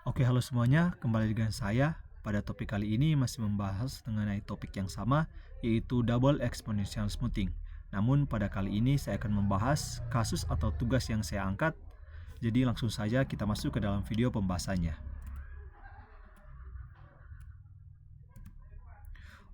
Oke, halo semuanya. Kembali dengan saya. Pada topik kali ini masih membahas mengenai topik yang sama, yaitu double exponential smoothing. Namun pada kali ini saya akan membahas kasus atau tugas yang saya angkat. Jadi langsung saja kita masuk ke dalam video pembahasannya.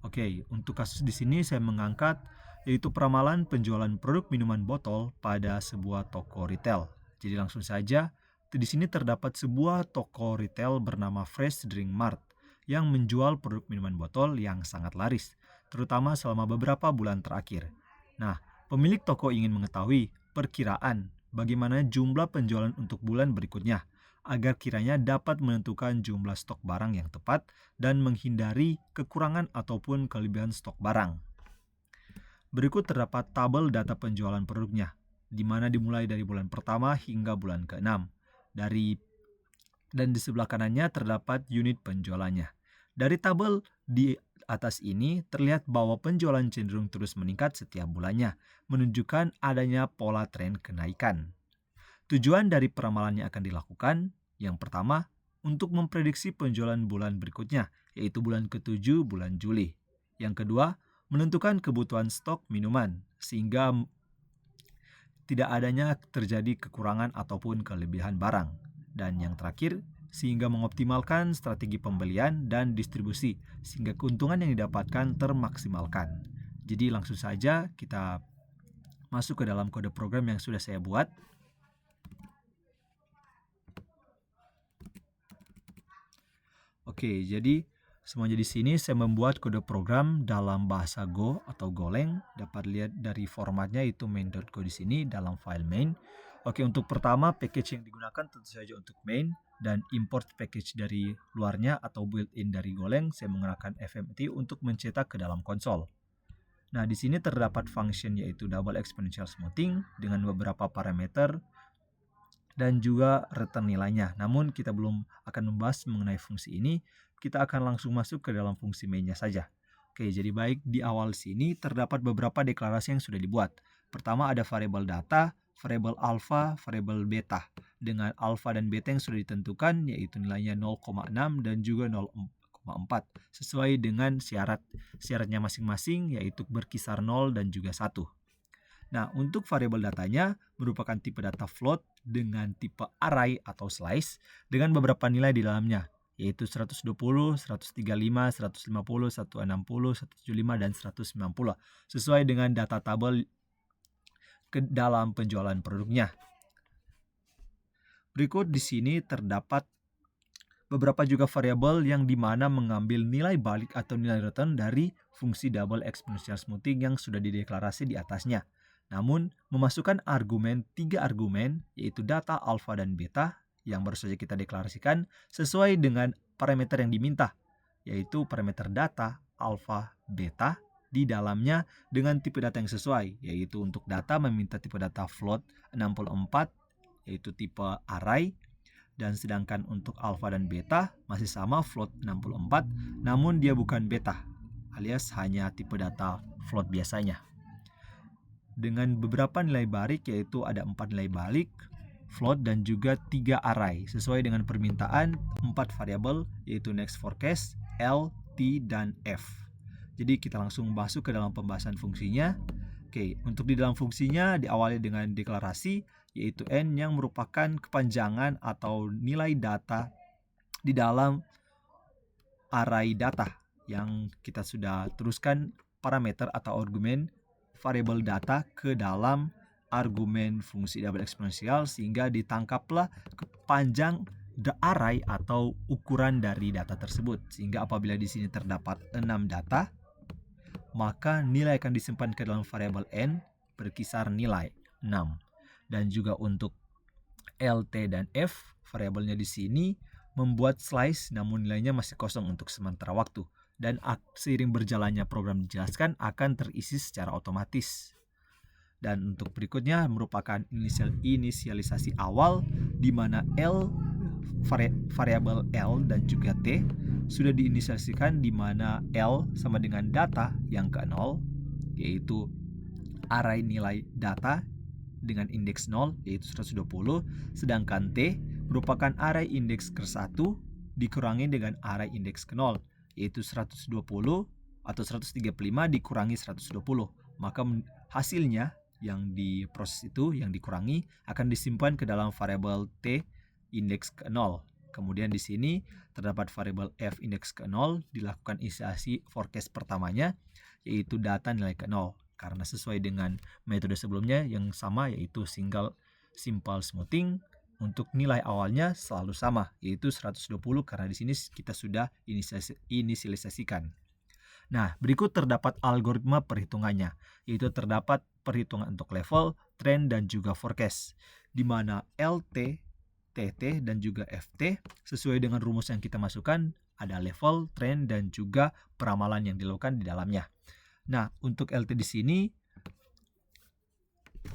Oke, untuk kasus di sini saya mengangkat yaitu peramalan penjualan produk minuman botol pada sebuah toko retail. Jadi langsung saja, di sini terdapat sebuah toko retail bernama Fresh Drink Mart yang menjual produk minuman botol yang sangat laris, terutama selama beberapa bulan terakhir. Nah, pemilik toko ingin mengetahui perkiraan bagaimana jumlah penjualan untuk bulan berikutnya agar kiranya dapat menentukan jumlah stok barang yang tepat dan menghindari kekurangan ataupun kelebihan stok barang. Berikut terdapat tabel data penjualan produknya, di mana dimulai dari bulan pertama hingga bulan ke-6. Dan di sebelah kanannya terdapat unit penjualannya. Dari tabel di atas ini terlihat bahwa penjualan cenderung terus meningkat setiap bulannya, menunjukkan adanya pola tren kenaikan. Tujuan dari peramalannya akan dilakukan, yang pertama, untuk memprediksi penjualan bulan berikutnya, yaitu bulan ke-7 bulan Juli. Yang kedua, menentukan kebutuhan stok minuman, sehingga tidak adanya terjadi kekurangan ataupun kelebihan barang. Dan yang terakhir, sehingga mengoptimalkan strategi pembelian dan distribusi, sehingga keuntungan yang didapatkan termaksimalkan. Jadi langsung saja kita masuk ke dalam kode program yang sudah saya buat. Oke, jadi semuanya di sini saya membuat kode program dalam bahasa Go atau Golang. Dapat lihat dari formatnya itu main.go di sini dalam file main. Oke, untuk pertama package yang digunakan tentu saja untuk main dan import package dari luarnya atau built-in dari Golang saya menggunakan fmt untuk mencetak ke dalam konsol. Nah, di sini terdapat function yaitu double exponential smoothing dengan beberapa parameter dan juga return nilainya. Namun kita belum akan membahas mengenai fungsi ini, kita akan langsung masuk ke dalam fungsi mainnya saja. Oke, jadi baik di awal sini terdapat beberapa deklarasi yang sudah dibuat. Pertama ada variabel data, variabel alpha, variabel beta. Dengan alpha dan beta yang sudah ditentukan yaitu nilainya 0,6 dan juga 0,4 sesuai dengan syaratnya masing-masing yaitu berkisar 0 dan juga 1. Nah, untuk variabel datanya merupakan tipe data float dengan tipe array atau slice dengan beberapa nilai di dalamnya, yaitu 120, 135, 150, 160, 175, dan 190, sesuai dengan data tabel ke dalam penjualan produknya. Berikut di sini terdapat beberapa juga variabel yang dimana mengambil nilai balik atau nilai return dari fungsi double exponential smoothing yang sudah dideklarasi di atasnya. Namun, memasukkan tiga argumen, yaitu data, alpha, dan beta, yang baru saja kita deklarasikan, sesuai dengan parameter yang diminta, yaitu parameter data, alpha, beta, di dalamnya dengan tipe data yang sesuai, yaitu untuk data meminta tipe data float 64, yaitu tipe array, dan sedangkan untuk alpha dan beta masih sama float 64, namun dia bukan beta, alias hanya tipe data float biasanya. Dengan beberapa nilai balik yaitu ada 4 nilai balik, float dan juga 3 array sesuai dengan permintaan 4 variabel yaitu next forecast, L, T, dan F. Jadi kita langsung masuk ke dalam pembahasan fungsinya. Oke, untuk di dalam fungsinya diawali dengan deklarasi yaitu N yang merupakan kepanjangan atau nilai data di dalam array data yang kita sudah teruskan parameter atau argumen variabel data ke dalam argumen fungsi double eksponensial sehingga ditangkaplah panjang the array atau ukuran dari data tersebut. Sehingga apabila di sini terdapat 6 data, maka nilai akan disimpan ke dalam variabel n berkisar nilai 6. Dan juga untuk LT dan F, variabelnya di sini membuat slice namun nilainya masih kosong untuk sementara waktu. Dan seiring berjalannya program dijelaskan akan terisi secara otomatis. Dan untuk berikutnya merupakan inisialisasi awal di mana variabel L dan juga T sudah diinisialisasikan di mana L sama dengan data yang ke-0 yaitu array nilai data dengan indeks 0 yaitu 120, sedangkan T merupakan array indeks ke-1 dikurangi dengan array indeks ke 0, yaitu 120 atau 135 dikurangi 120. Maka hasilnya yang diproses itu, yang dikurangi, akan disimpan ke dalam variabel t indeks ke 0. Kemudian di sini terdapat variabel f indeks ke 0, dilakukan inisiasi forecast pertamanya, yaitu data nilai ke 0. Karena sesuai dengan metode sebelumnya yang sama, yaitu simple smoothing, untuk nilai awalnya selalu sama, yaitu 120, karena di sini kita sudah inisialisasikan. Nah, berikut terdapat algoritma perhitungannya, yaitu terdapat perhitungan untuk level, trend, dan juga forecast, di mana LT, TT, dan juga FT sesuai dengan rumus yang kita masukkan, ada level, trend, dan juga peramalan yang dilakukan di dalamnya. Nah, untuk LT di sini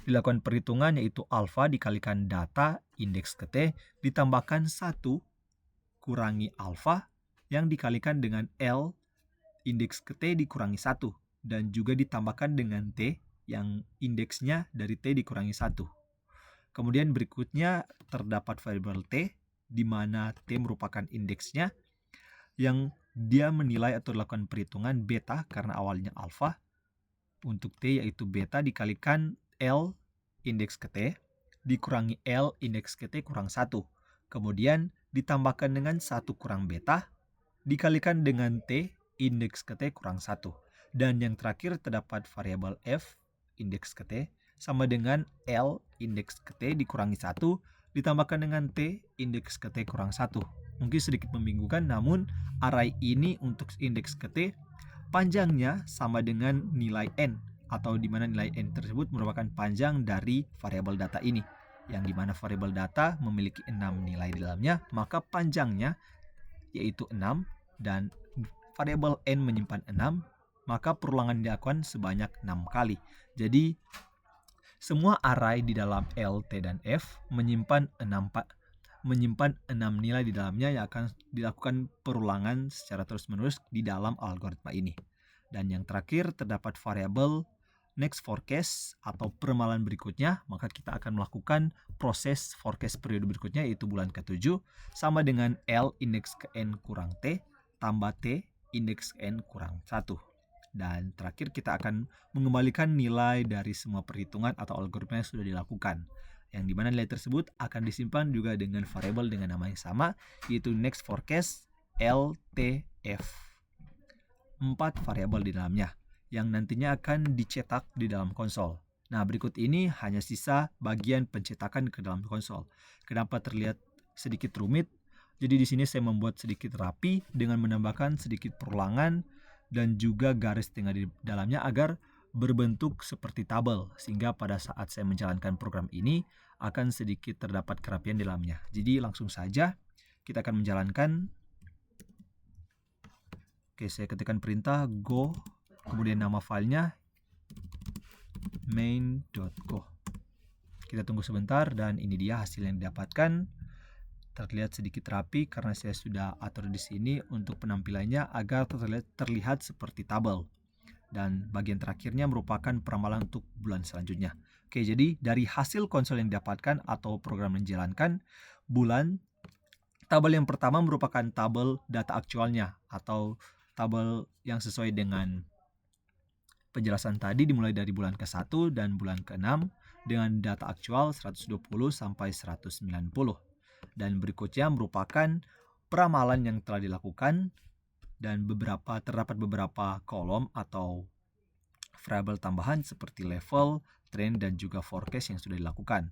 dilakukan perhitungan, yaitu alfa dikalikan data indeks ke T ditambahkan 1 kurangi alfa yang dikalikan dengan L indeks ke T dikurangi 1, dan juga ditambahkan dengan T yang indeksnya dari T dikurangi 1. Kemudian berikutnya terdapat variabel T, di mana T merupakan indeksnya yang dia menilai atau dilakukan perhitungan beta karena awalnya alfa. Untuk T yaitu beta dikalikan L indeks ke T dikurangi L indeks ke T kurang 1. Kemudian ditambahkan dengan 1 kurang beta dikalikan dengan T indeks ke T kurang 1. Dan yang terakhir terdapat variabel F indeks ke T sama dengan L indeks ke T dikurangi 1 ditambahkan dengan T indeks ke T kurang 1. Mungkin sedikit membingungkan, namun array ini untuk indeks ke T panjangnya sama dengan nilai N, atau di mana nilai N tersebut merupakan panjang dari variabel data ini, yang dimana variabel data memiliki 6 nilai di dalamnya, maka panjangnya yaitu 6, dan variabel N menyimpan 6, maka perulangan dilakukan sebanyak 6 kali. Jadi semua array di dalam L, T, dan F menyimpan 6 nilai di dalamnya yang akan dilakukan perulangan secara terus-menerus di dalam algoritma ini. Dan yang terakhir terdapat variabel next forecast atau peramalan berikutnya, maka kita akan melakukan proses forecast periode berikutnya, yaitu bulan ke-7 sama dengan L indeks ke N kurang T tambah T indeks ke N kurang 1. Dan terakhir kita akan mengembalikan nilai dari semua perhitungan atau algoritma yang sudah dilakukan, yang dimana nilai tersebut akan disimpan juga dengan variabel dengan nama yang sama, yaitu next forecast LTF. 4 variabel di dalamnya yang nantinya akan dicetak di dalam konsol. Nah, berikut ini hanya sisa bagian pencetakan ke dalam konsol. Kenapa terlihat sedikit rumit? Jadi di sini saya membuat sedikit rapi dengan menambahkan sedikit perulangan dan juga garis tengah di dalamnya agar berbentuk seperti tabel, sehingga pada saat saya menjalankan program ini akan sedikit terdapat kerapian di dalamnya. Jadi langsung saja kita akan menjalankan. Oke, saya ketikkan perintah go, kemudian nama filenya main.go. Kita tunggu sebentar, dan ini dia hasil yang didapatkan. Terlihat sedikit rapi karena saya sudah atur di sini untuk penampilannya agar terlihat seperti tabel. Dan bagian terakhirnya merupakan peramalan untuk bulan selanjutnya. Oke, jadi dari hasil konsol yang didapatkan atau program yang dijalankan, tabel yang pertama merupakan tabel data aktualnya atau tabel yang sesuai dengan penjelasan tadi, dimulai dari bulan ke-1 dan bulan ke-6 dengan data aktual 120 sampai 190. Dan berikutnya merupakan peramalan yang telah dilakukan, dan terdapat beberapa kolom atau variabel tambahan seperti level, trend, dan juga forecast yang sudah dilakukan.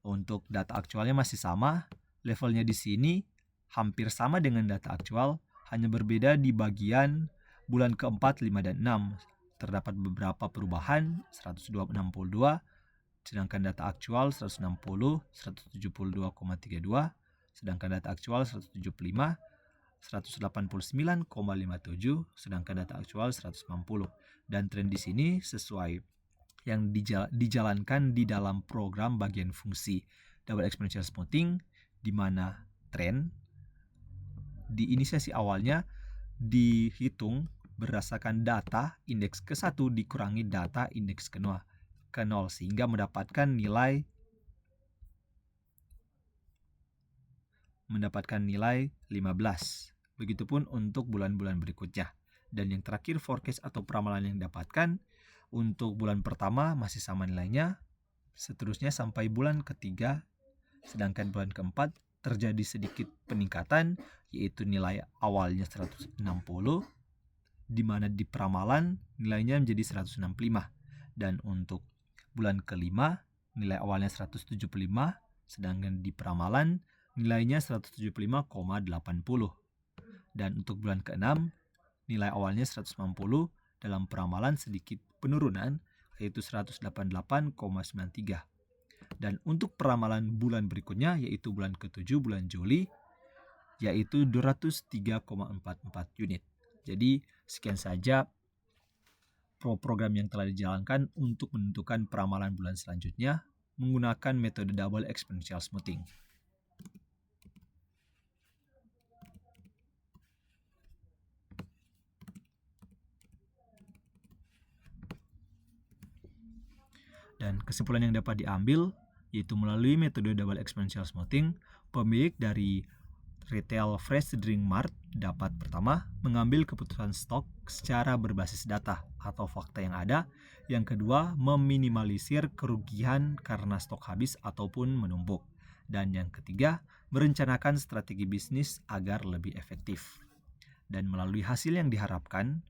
Untuk data aktualnya masih sama, levelnya di sini hampir sama dengan data aktual, hanya berbeda di bagian bulan ke-4, 5, dan 6. Terdapat beberapa perubahan, 162, sedangkan data aktual 160, 172,32, sedangkan data aktual 175, 189,57, sedangkan data aktual 190. Dan tren di sini sesuai yang dijalankan di dalam program bagian fungsi double exponential smoothing, di mana tren di inisiasi awalnya dihitung berdasarkan data indeks ke-1 dikurangi data indeks ke-0, sehingga mendapatkan nilai mendapatkan nilai 15. Begitupun untuk bulan-bulan berikutnya. Dan yang terakhir forecast atau peramalan yang didapatkan untuk bulan pertama masih sama nilainya, seterusnya sampai bulan ketiga, sedangkan bulan keempat terjadi sedikit peningkatan, yaitu nilai awalnya 160, di mana di peramalan nilainya menjadi 165. Dan untuk bulan kelima nilai awalnya 175, sedangkan di peramalan nilainya 175,80. Dan untuk bulan ke-6 nilai awalnya 190, dalam peramalan sedikit penurunan yaitu 188,93. Dan untuk peramalan bulan berikutnya yaitu bulan ke-7 bulan Juli yaitu 203,44 unit. Jadi sekian saja program yang telah dijalankan untuk menentukan peramalan bulan selanjutnya menggunakan metode double exponential smoothing. Dan kesimpulan yang dapat diambil yaitu melalui metode double exponential smoothing, pemilik dari Retail Fresh Drink Mart dapat pertama mengambil keputusan stok secara berbasis data atau fakta yang ada. Yang kedua, meminimalisir kerugian karena stok habis ataupun menumpuk. Dan yang ketiga, merencanakan strategi bisnis agar lebih efektif. Dan melalui hasil yang diharapkan,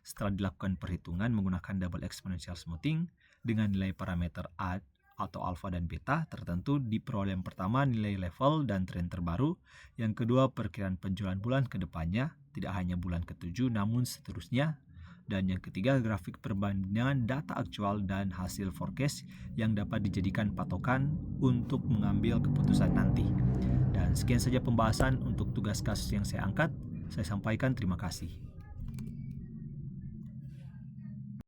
setelah dilakukan perhitungan menggunakan double exponential smoothing dengan nilai parameter A atau alfa dan beta tertentu, diperoleh yang pertama nilai level dan tren terbaru, yang kedua perkiraan penjualan bulan ke depannya, tidak hanya bulan ke-7 namun seterusnya, dan yang ketiga grafik perbandingan data aktual dan hasil forecast yang dapat dijadikan patokan untuk mengambil keputusan nanti. Dan sekian saja pembahasan untuk tugas kasus yang saya angkat. Saya sampaikan terima kasih.